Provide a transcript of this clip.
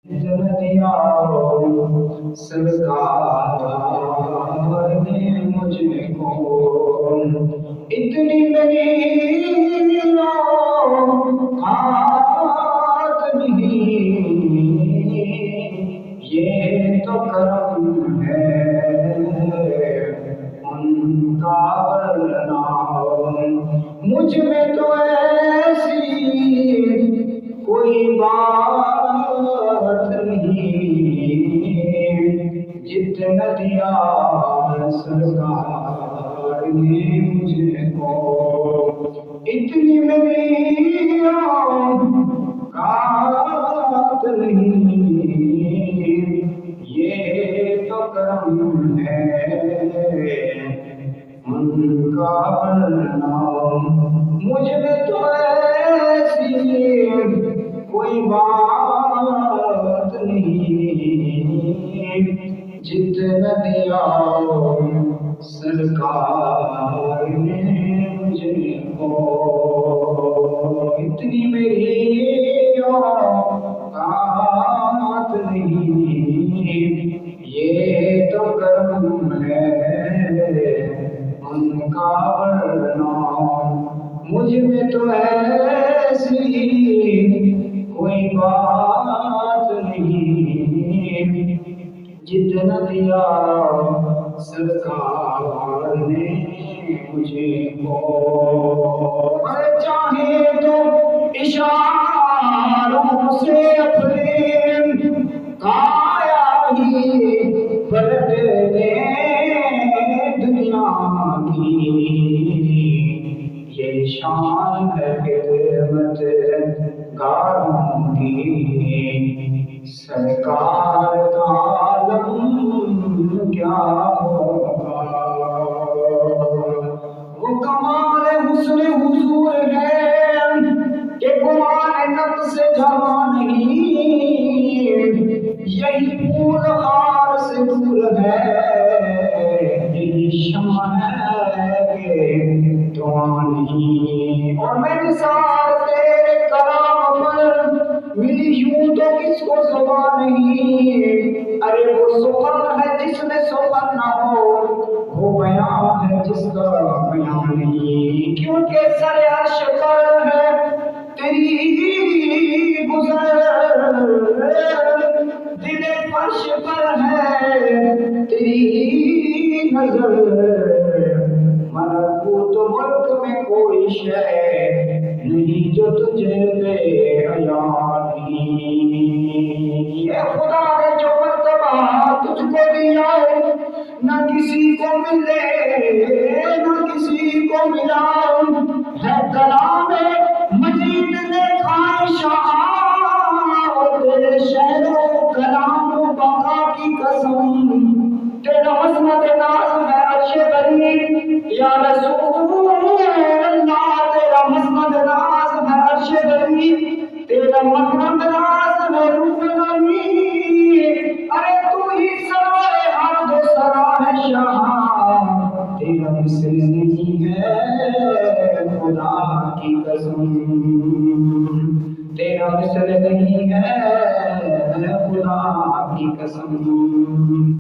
دیا سرکار نے مجھ کو اتنی میری اوقات نہیں، یہ تو کرم ہے ان کا، ورنہ مجھ میں تو ایسی کوئی بات نہیں جتنا دیا سرکار نے مجھ کو، اتنی میری اوقات نہیں، یہ تو کرم ہے ان کا، نام مجھ میں تو ایسی کوئی بات نہیں جتنا دیا سرکار نے مجھ کو، اتنی میری اوقات نہیں، یہ تو کرم ہے ان کا، ورنہ مجھ میں تو ایسی کوئی بات نہیں جتنا دیا سرکار نے مجھے کو، چاہے تو اشاروں سے اپنے کایا ہی پلٹ دے دنیا کی، یہ شان ہے خدمت گاروں کی، سرکار کا عالم کیا ہوگا، وہ کمال حسن حضور ہے کہ گمان نفس سے جہاں نہیں، یہی پھول ہار سے دور ہے، یہی شمع ہے کہ دعا نہیں، اور میں نثار تیرے کلام پر ملی یوں تو کس کو زبان نہیں، ارے وہ سخن ہے جس میں سخن نہ ہو، وہ بیان ہے جس کا بیان نہیں، کیونکہ سر عرش پر ہے تیری گزر، دل فرش پر ہے تیری نظر، ملکوت ملک میں کوئی شے نہیں جو تجھے بے حیا نہیں، اے خدا نے جو مرتبہ تجھ کو دیا نہ کسی کو ملے نہ کسی کو ملا، ہے کلام مجید نے خواہشاں تیرے شہر و کلام و بقا کی قسم، تیرا عظمت ناز ہے عرش بری یا رسول اللہ، تیرا عظمت ناز ہے عرش بری، تیرا عظمت ناز ہے روح بری، ارے تو ہی سرائے حمد و سرائے شاہ، تیرا مثل نہیں ہے خدا کی قسم، تیرا مثل نہیں ہے خدا کی قسم،